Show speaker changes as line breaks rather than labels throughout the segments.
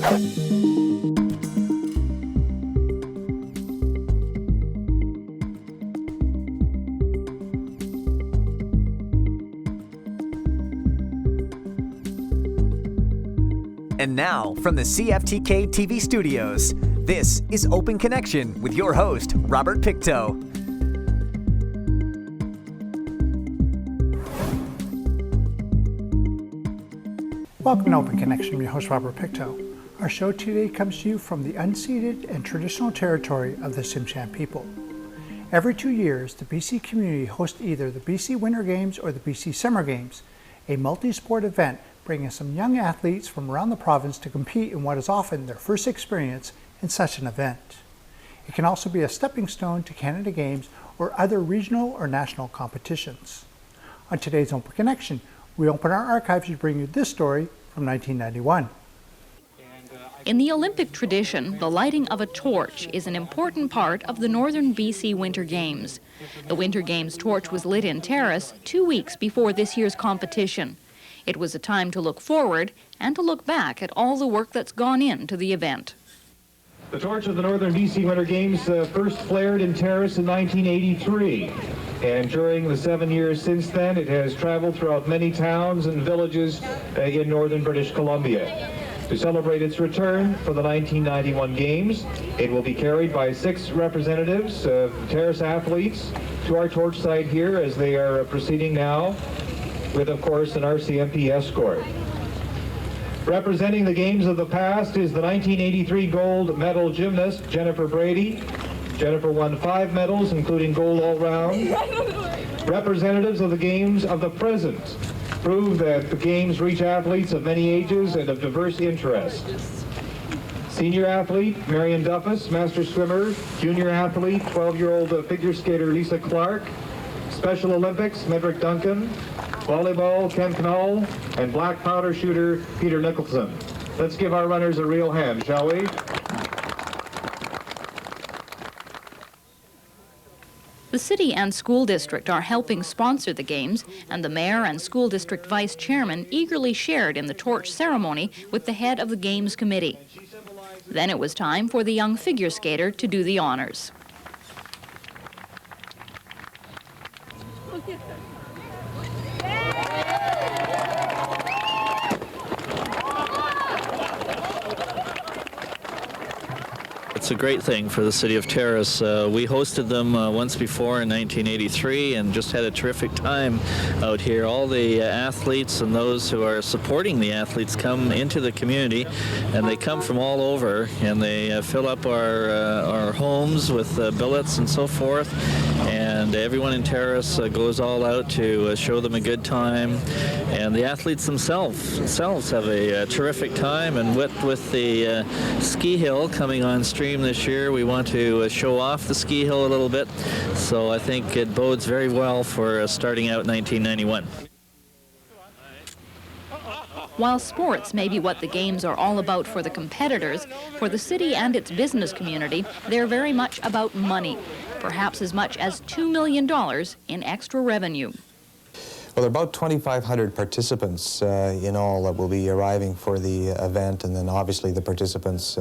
And now, from the CFTK-TV studios, this is Open Connection with your host, Robert Pictou.
Welcome to Open Connection, I'm your host, Robert Pictou. Our show today comes to you from the unceded and traditional territory of the Tsimshian people. Every 2 years, the BC community hosts either the BC Winter Games or the BC Summer Games, a multi-sport event bringing some young athletes from around the province to compete in what is often their first experience in such an event. It can also be a stepping stone to Canada Games or other regional or national competitions. On today's Open Connection, we open our archives to bring you this story from 1991.
In the Olympic tradition, the lighting of a torch is an important part of the Northern BC Winter Games. The Winter Games torch was lit in Terrace 2 weeks before this year's competition. It was a time to look forward and to look back at all the work that's gone into the event.
The torch of the Northern BC Winter Games first flared in Terrace in 1983. And during the 7 years since then, it has traveled throughout many towns and villages in northern British Columbia. To celebrate its return for the 1991 Games, it will be carried by 6 representatives of Terrace athletes to our torch site here as they are proceeding now, with, of course, an RCMP escort. Representing the games of the past is the 1983 gold medal gymnast, Jennifer Brady. Jennifer won 5 medals, including gold all-round. Representatives of the games of the present prove that the games reach athletes of many ages and of diverse interests. Senior athlete, Marion Duffus, master swimmer. Junior athlete, 12-year-old figure skater, Lisa Clark. Special Olympics, Medrick Duncan. Volleyball, Ken Knoll, and black powder shooter, Peter Nicholson. Let's give our runners a real hand, shall we?
The city and school district are helping sponsor the games, and the mayor and school district vice chairman eagerly shared in the torch ceremony with the head of the games committee. Then it was time for the young figure skater to do the honors.
It's a great thing for the city of Terrace. We hosted them once before in 1983 and just had a terrific time out here. All the athletes and those who are supporting the athletes come into the community, and they come from all over, and they fill up our homes with billets and so forth. And everyone in Terrace goes all out to show them a good time. And the athletes themselves have a terrific time. And with the ski hill coming on stream this year, we want to show off the ski hill a little bit. So I think it bodes very well for starting out 1991.
While sports may be what the games are all about for the competitors, for the city and its business community, they're very much about money, perhaps as much as $2 million in extra revenue.
Well, there are about 2,500 participants in all that will be arriving for the event, and then obviously the participants,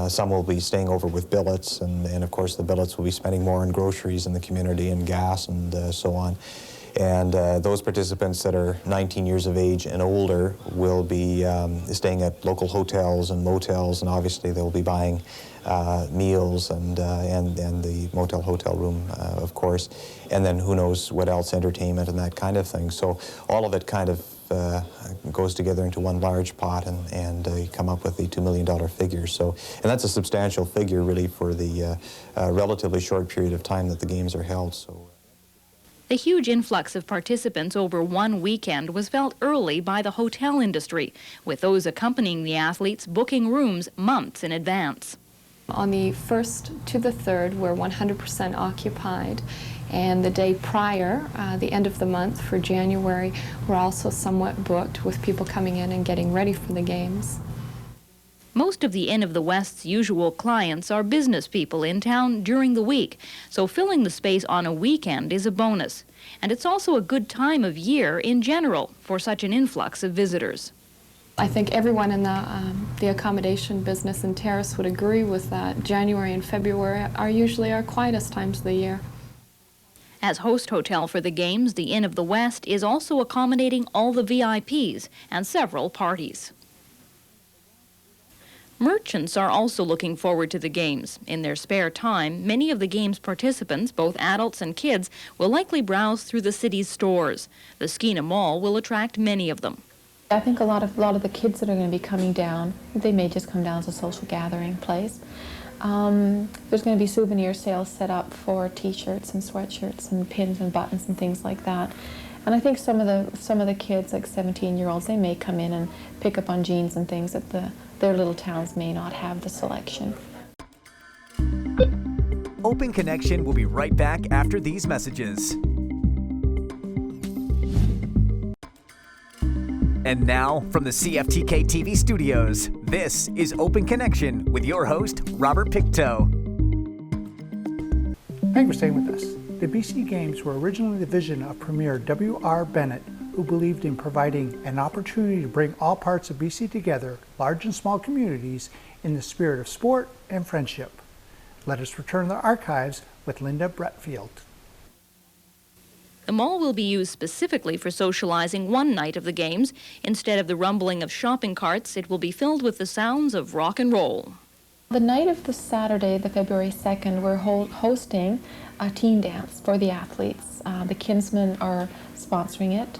some will be staying over with billets, and of course the billets will be spending more on groceries in the community and gas and so on. And those participants that are 19 years of age and older will be staying at local hotels and motels, and obviously they'll be buying meals and the motel hotel room, of course, and then who knows what else, entertainment and that kind of thing. So all of it kind of goes together into one large pot, and you come up with the $2 million figure. So, and that's a substantial figure really for the relatively short period of time that the games are held. So.
The huge influx of participants over one weekend was felt early by the hotel industry, with those accompanying the athletes booking rooms months in advance.
On the 1st to the 3rd, we're 100% occupied, and the day prior, the end of the month for January, we're also somewhat booked with people coming in and getting ready for the games.
Most of the Inn of the West's usual clients are business people in town during the week, so filling the space on a weekend is a bonus. And it's also a good time of year in general for such an influx of visitors.
I think everyone in the accommodation business in Terrace would agree with that. January and February are usually our quietest times of the year.
As host hotel for the games, the Inn of the West is also accommodating all the VIPs and several parties. Merchants are also looking forward to the games. In their spare time, many of the games participants, both adults and kids, will likely browse through the city's stores. The Skeena Mall will attract many of them.
I think a lot of the kids that are going to be coming down, they may just come down as a social gathering place. There's going to be souvenir sales set up for T-shirts and sweatshirts and pins and buttons and things like that. And I think some of the kids, like 17-year-olds, they may come in and pick up on jeans and things that their little towns may not have the selection.
Open Connection will be right back after these messages. And now, from the CFTK-TV studios, this is Open Connection with your host, Robert Pictou.
Thank you for staying with us. The BC Games were originally the vision of Premier W.R. Bennett, who believed in providing an opportunity to bring all parts of BC together, large and small communities, in the spirit of sport and friendship. Let us return to the archives with Linda Bretfield.
The mall will be used specifically for socializing one night of the games. Instead of the rumbling of shopping carts, it will be filled with the sounds of rock and roll.
The night of the Saturday, the February 2nd, we're hosting a team dance for the athletes. The Kinsmen are sponsoring it,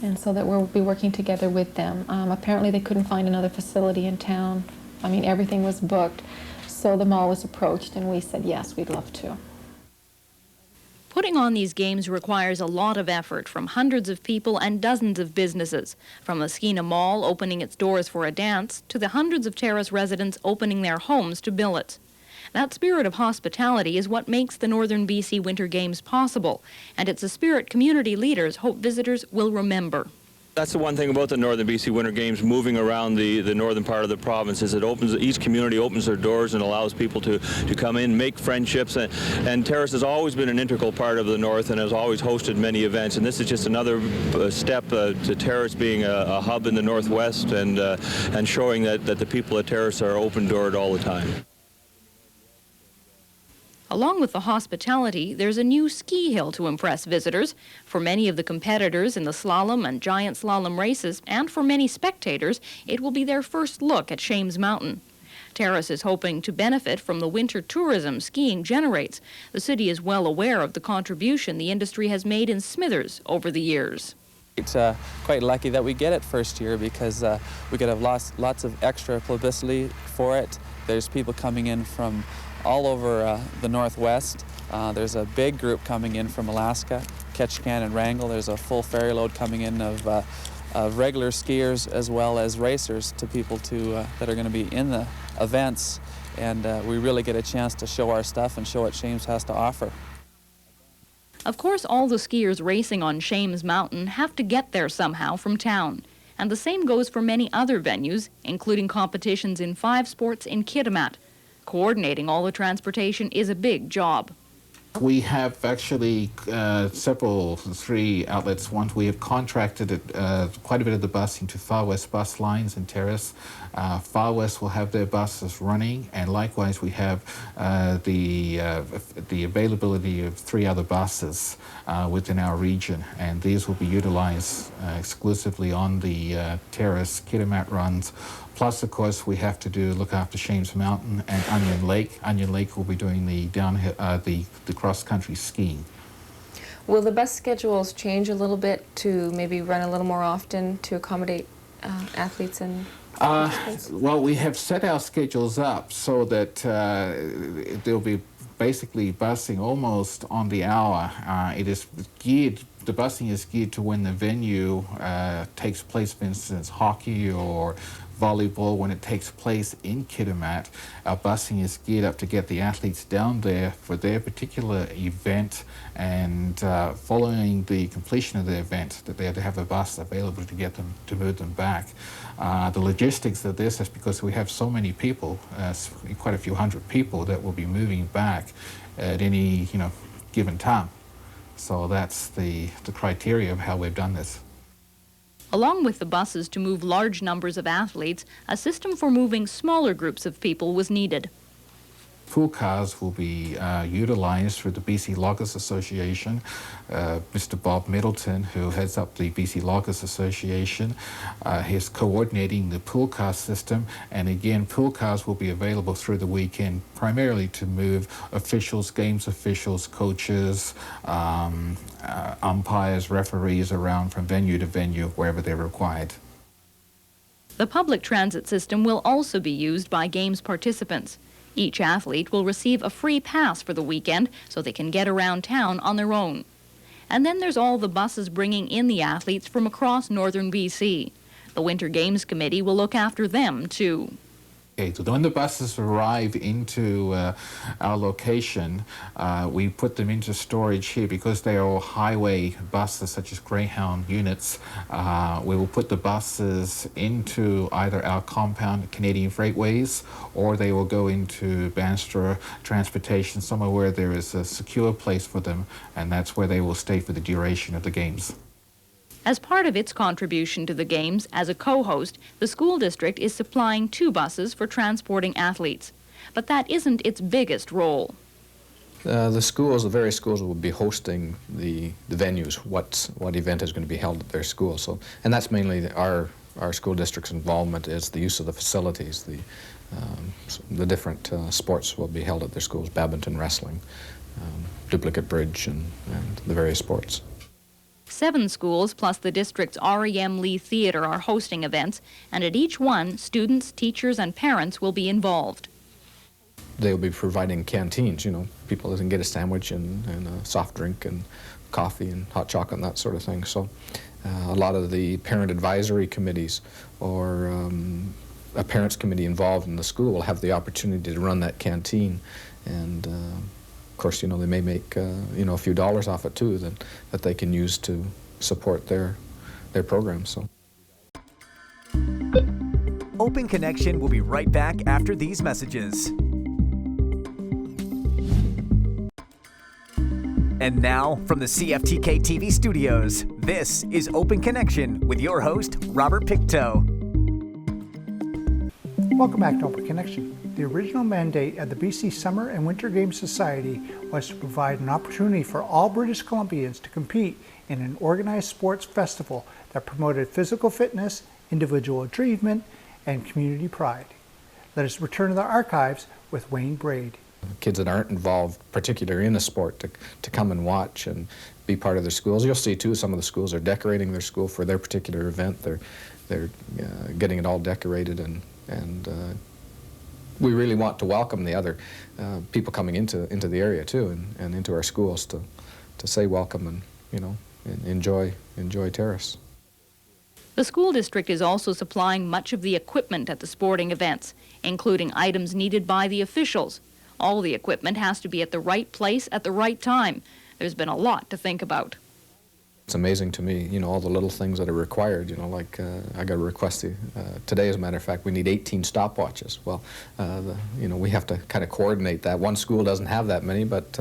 and so that we'll be working together with them. Apparently they couldn't find another facility in town. I mean, everything was booked, so the mall was approached and we said, yes, we'd love to.
Putting on these games requires a lot of effort from hundreds of people and dozens of businesses, from the Skeena Mall opening its doors for a dance to the hundreds of Terrace residents opening their homes to billets. That spirit of hospitality is what makes the Northern BC Winter Games possible, and it's a spirit community leaders hope visitors will remember.
That's the one thing about the Northern BC Winter Games, moving around the northern part of the province, is each community opens their doors and allows people to come in, make friendships, and Terrace has always been an integral part of the North and has always hosted many events, and this is just another step to Terrace being a hub in the Northwest and showing that the people at Terrace are open-doored all the time.
Along with the hospitality, there's a new ski hill to impress visitors. For many of the competitors in the slalom and giant slalom races, and for many spectators, it will be their first look at Shames Mountain. Terrace is hoping to benefit from the winter tourism skiing generates. The city is well aware of the contribution the industry has made in Smithers over the years.
It's quite lucky that we get it first year because we could have lots of extra publicity for it. There's people coming in from all over the Northwest. There's a big group coming in from Alaska, Ketchikan and Wrangell. There's a full ferry load coming in of regular skiers as well as racers to people that are going to be in the events. And we really get a chance to show our stuff and show what Shames has to offer.
Of course, all the skiers racing on Shames Mountain have to get there somehow from town. And the same goes for many other venues, including competitions in 5 sports in Kitimat. Coordinating all the transportation is a big job.
We have actually 3 outlets. One, we have contracted quite a bit of the busing to Far West Bus Lines in Terrace. Far West will have their buses running, and likewise we have the availability of 3 other buses within our region, and these will be utilized exclusively on the Terrace Kitimat runs. Plus, of course, we have to look after Shames Mountain and Onion Lake. Onion Lake will be doing the downhill, the cross-country skiing.
Will the bus schedules change a little bit to maybe run a little more often to accommodate athletes and
well, we have set our schedules up so that there'll be basically busing almost on the hour. It is geared. The busing is geared to when the venue takes place, for instance, hockey or volleyball. When it takes place in Kitimat, our busing is geared up to get the athletes down there for their particular event, and following the completion of the event, that they have to have a bus available to get them, to move them back. The logistics of this is because we have so many people, quite a few hundred people that will be moving back at any given time. So that's the criteria of how we've done this.
Along with the buses to move large numbers of athletes, a system for moving smaller groups of people was needed.
Pool cars will be utilized through the BC Loggers Association. Mr. Bob Middleton, who heads up the BC Loggers Association, is coordinating the pool car system. And again, pool cars will be available through the weekend, primarily to move officials, games officials, coaches, umpires, referees around from venue to venue, wherever they're required.
The public transit system will also be used by games participants. Each athlete will receive a free pass for the weekend so they can get around town on their own. And then there's all the buses bringing in the athletes from across northern BC. The Winter Games Committee will look after them, too.
Okay, so when the buses arrive into our location, we put them into storage here because they are all highway buses such as Greyhound units. We will put the buses into either our compound Canadian Freightways, or they will go into Bandstra Transportation, somewhere where there is a secure place for them, and that's where they will stay for the duration of the games.
As part of its contribution to the Games, as a co-host, the school district is supplying 2 buses for transporting athletes. But that isn't its biggest role.
The various schools will be hosting the venues, what event is going to be held at their school. So, and that's mainly our school district's involvement is the use of the facilities. The different sports will be held at their schools, badminton, wrestling, duplicate bridge, and the various sports.
7 schools plus the district's REM Lee Theatre are hosting events, and at each one, students, teachers, and parents will be involved.
They'll be providing canteens, people can get a sandwich and a soft drink and coffee and hot chocolate and that sort of thing. So a lot of the parent advisory committees or a parents committee involved in the school will have the opportunity to run that canteen, and of course, they may make a few dollars off it too that they can use to support their program. So,
Open Connection will be right back after these messages. And now, from the CFTK-TV studios, this is Open Connection with your host, Robert Pictou.
Welcome back to Open Connection. The original mandate of the BC Summer and Winter Games Society was to provide an opportunity for all British Columbians to compete in an organized sports festival that promoted physical fitness, individual achievement, and community pride. Let us return to the archives with Wayne Braid.
Kids that aren't involved, particularly in a sport, to come and watch and be part of their schools. You'll see too, some of the schools are decorating their school for their particular event. They're getting it all decorated, and we really want to welcome the other people coming into the area too, and into our schools to say welcome and and enjoy Terrace.
The school district is also supplying much of the equipment at the sporting events, including items needed by the officials. All the equipment has to be at the right place at the right time. There's been a lot to think about.
It's amazing to me, all the little things that are required, like I got a request today, as a matter of fact, we need 18 stopwatches. Well, we have to kind of coordinate that. One school doesn't have that many, but,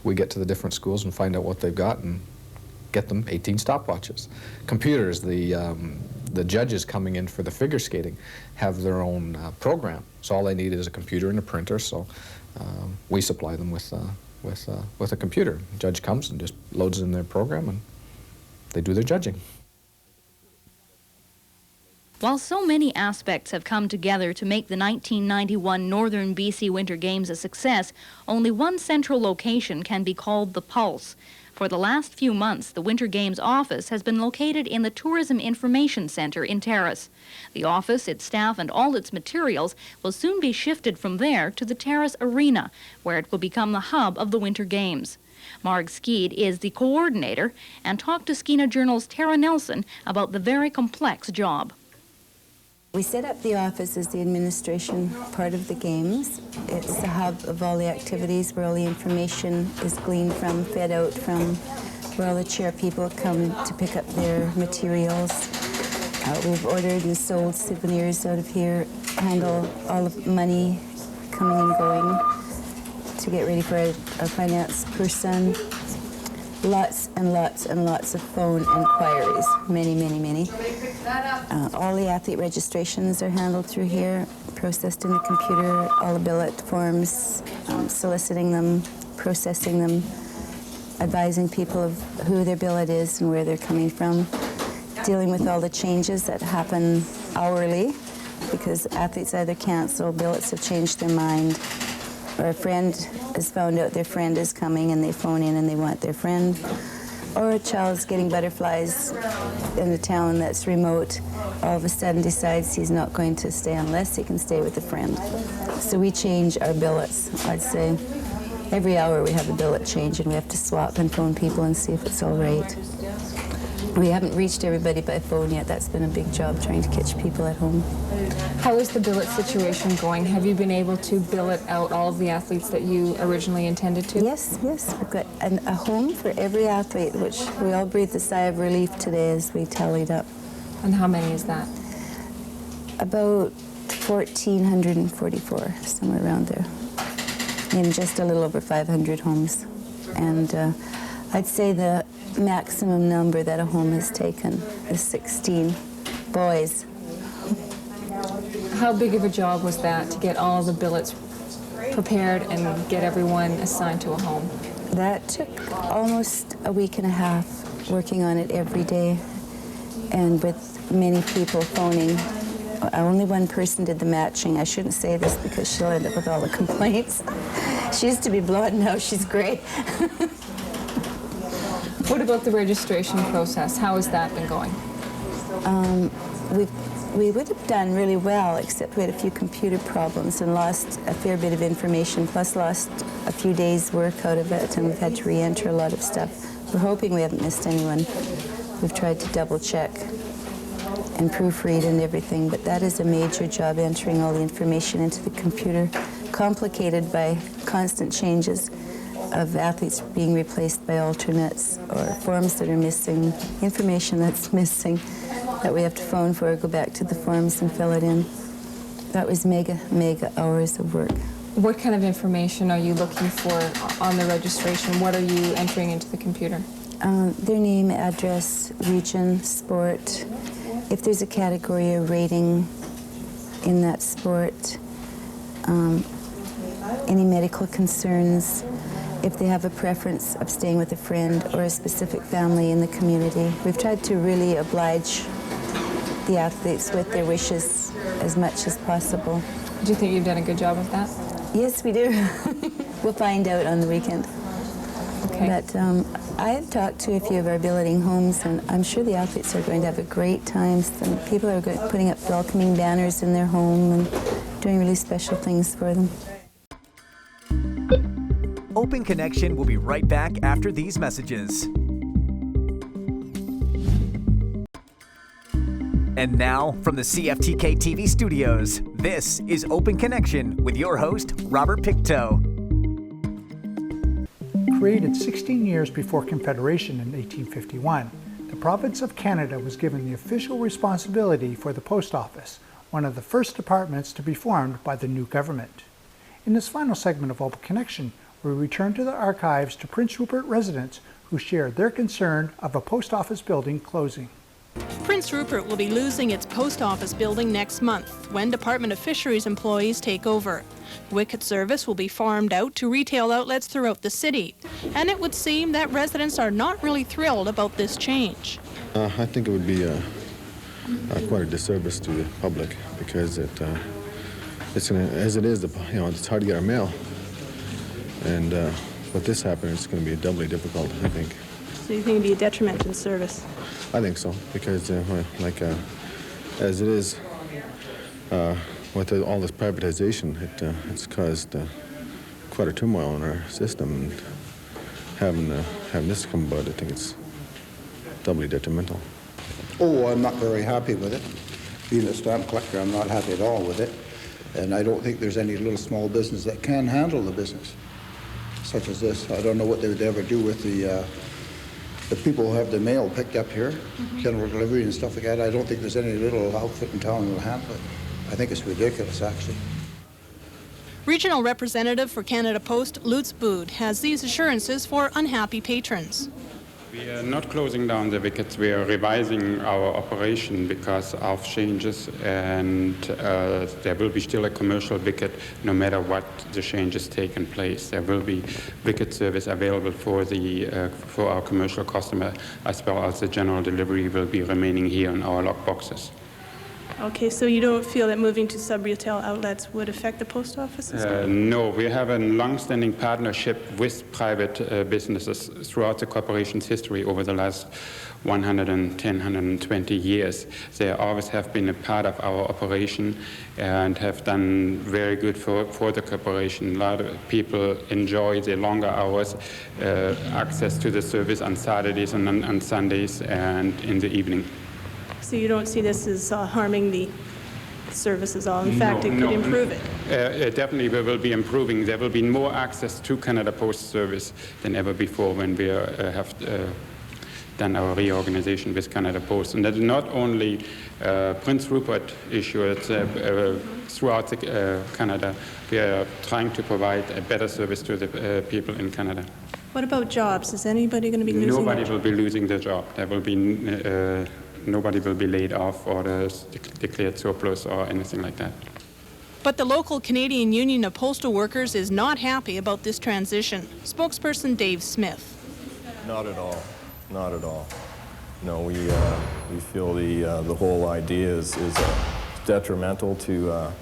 we get to the different schools and find out what they've got and get them 18 stopwatches. Computers, the judges coming in for the figure skating have their own program, so all they need is a computer and a printer, so we supply them with a computer. The judge comes and just loads in their program and they do their judging.
While so many aspects have come together to make the 1991 Northern BC Winter Games a success, only one central location can be called the Pulse. For the last few months, the Winter Games office has been located in the Tourism Information Centre in Terrace. The office, its staff, and all its materials will soon be shifted from there to the Terrace Arena, where it will become the hub of the Winter Games. Marg Skeed is the coordinator and talked to Skeena Journal's Tara Nelson about the very complex job.
We set up the office as the administration part of the Games. It's the hub of all the activities where all the information is gleaned from, fed out from, where all the chair people come to pick up their materials. We've ordered and sold souvenirs out of here, handle all of money coming and going to get ready for a finance person. lots and lots and lots of phone inquiries, many, many, many. All the athlete registrations are handled through here, processed in the computer, all the billet forms, soliciting them, processing them, advising people of who their billet is and where they're coming from, dealing with all the changes that happen hourly, because athletes either cancel, billets have changed their mind, or a friend has found out their friend is coming and they phone in and they want their friend, or a child's getting butterflies in a town that's remote, all of a sudden decides he's not going to stay unless he can stay with a friend. So we change our billets. I'd say every hour we have a billet change and we have to swap and phone people and see if it's all right. We haven't reached everybody by phone yet. That's been a big job, trying to catch people at home.
How is the billet situation going? Have you been able to billet out all of the athletes that you originally intended to?
Yes, yes. We've got a home for every athlete, which we all breathed a sigh of relief today as we tallied up.
And how many is that?
About 1,444, somewhere around there, in just a little over 500 homes. And I'd say the maximum number that a home has taken is 16 boys.
How big of a job was that to get all the billets prepared and get everyone assigned to a home?
That took almost a week and a half, working on it every day, and with many people phoning. Only one person did the matching. I shouldn't say this because she'll end up with all the complaints. She used to be blonde, now she's gray.
What about the registration process? How has that been going?
We would have done really well, except we had a few computer problems and lost a fair bit of information, plus lost a few days' work out of it, and we've had to re-enter a lot of stuff. We're hoping we haven't missed anyone. We've tried to double-check and proofread and everything, but that is a major job, entering all the information into the computer, complicated by constant changes of athletes being replaced by alternates, or forms that are missing, information that's missing that we have to phone for, go back to the forms and fill it in. That was mega, mega hours of work.
What kind of information are you looking for on the registration? What are you entering into the computer?
Their name, address, region, sport, if there's a category or rating in that sport, any medical concerns, if they have a preference of staying with a friend or a specific family in the community. We've tried to really oblige the athletes with their wishes as much as possible.
Do you think you've done a good job of that?
Yes, we do. We'll find out on the weekend.
Okay.
But I have talked to a few of our billeting homes, and I'm sure the athletes are going to have a great time. Some people are putting up welcoming banners in their home and doing really special things for them.
Open Connection will be right back after these messages. And now, from the CFTK-TV studios, this is Open Connection with your host, Robert Pictou.
Created 16 years before Confederation in 1851, the province of Canada was given the official responsibility for the post office, one of the first departments to be formed by the new government. In this final segment of Open Connection, we return to the archives to Prince Rupert residents who shared their concern of a post office building closing.
Prince Rupert will be losing its post office building next month when Department of Fisheries employees take over. Wicket service will be farmed out to retail outlets throughout the city, and it would seem that residents are not really thrilled about this change.
I think it would be quite a disservice to the public because it's gonna, as it is, it's hard to get our mail, and with this happening, it's going to be doubly difficult, I think.
So you think it'd be a detriment to the service?
I think so, because as it is, with all this privatization, it's caused quite a turmoil in our system, and having this come about, I think it's doubly detrimental.
Oh, I'm not very happy with it. Being a stamp collector, I'm not happy at all with it, and I don't think there's any little small business that can handle the business such as this. I don't know what they would ever do with the people who have the mail picked up here, general delivery and stuff like that. I don't think there's any little outfit in town that will handle it. I think it's ridiculous, actually.
Regional Representative for Canada Post, Lutz Bood, has these assurances for unhappy patrons.
We are not closing down the wickets. We are revising our operation because of changes, and there will be still a commercial wicket no matter what the changes taken place. There will be wicket service available for our commercial customer, as well as the general delivery will be remaining here in our lock boxes.
Okay, so you don't feel that moving to sub-retail outlets would affect the post office?
No, we have a long-standing partnership with private businesses throughout the corporation's history over the last 110, 120 years. They always have been a part of our operation and have done very good for the corporation. A lot of people enjoy the longer hours, access to the service on Saturdays and on Sundays and in the evening.
So you don't see this as harming the services at all? In fact, it could improve it?
Definitely we will be improving. There will be more access to Canada Post service than ever before when we have done our reorganization with Canada Post. And that is not only Prince Rupert issue, it's throughout Canada. We are trying to provide a better service to the people in Canada.
What about jobs? Is anybody going to be losing
Nobody will be losing their job. There will be nobody will be laid off or declared surplus or anything like that.
But the local Canadian Union of Postal Workers is not happy about this transition. Spokesperson Dave Smith.
Not at all. Not at all. No, we feel the whole idea is detrimental to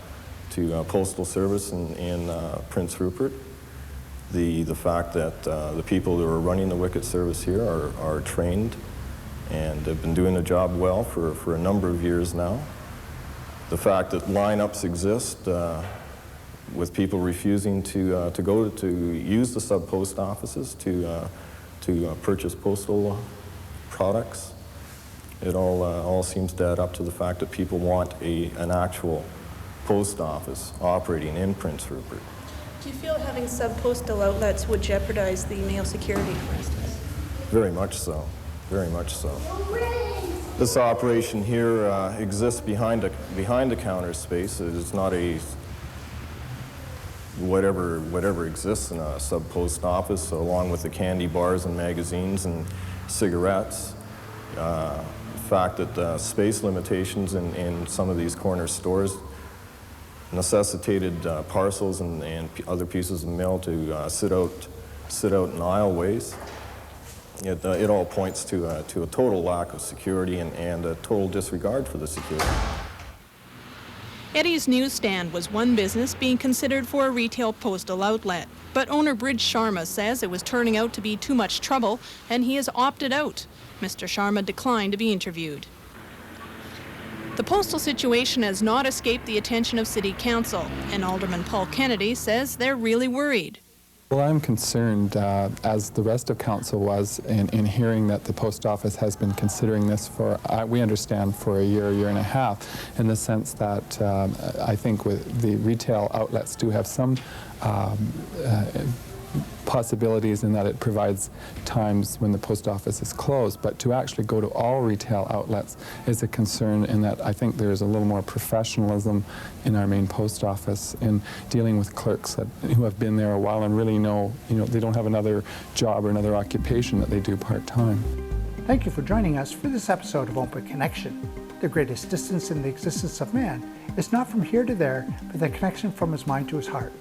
postal service in Prince Rupert. The fact that the people who are running the wicket service here are trained and have been doing the job well for a number of years now. The fact that lineups exist with people refusing to go to use the sub-post offices to purchase postal products, it all seems to add up to the fact that people want an actual post office operating in Prince Rupert.
Do you feel having sub-postal outlets would jeopardize the mail security, for instance?
Very much so. Very much so. This operation here exists behind a counter space. It's not a whatever exists in a sub-post office, along with the candy bars and magazines and cigarettes. The fact that space limitations in some of these corner stores necessitated parcels and other pieces of mail to sit out in aisleways. It all points to a total lack of security and a total disregard for the security.
Eddie's Newsstand was one business being considered for a retail postal outlet, but owner Bridge Sharma says it was turning out to be too much trouble and he has opted out. Mr. Sharma declined to be interviewed. The postal situation has not escaped the attention of City Council, and Alderman Paul Kennedy says they're really worried.
Well, I'm concerned, as the rest of Council was, in hearing that the Post Office has been considering this for, we understand, for a year and a half, in the sense that I think with the retail outlets do have some possibilities in that it provides times when the post office is closed, but to actually go to all retail outlets is a concern in that I think there's a little more professionalism in our main post office in dealing with clerks who have been there a while and really know, they don't have another job or another occupation that they do part-time.
Thank you for joining us for this episode of Open Connection. The greatest distance in the existence of man is not from here to there, but the connection from his mind to his heart.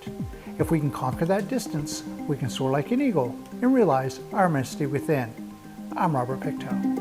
If we can conquer that distance, we can soar like an eagle and realize our immensity within. I'm Robert Pictou.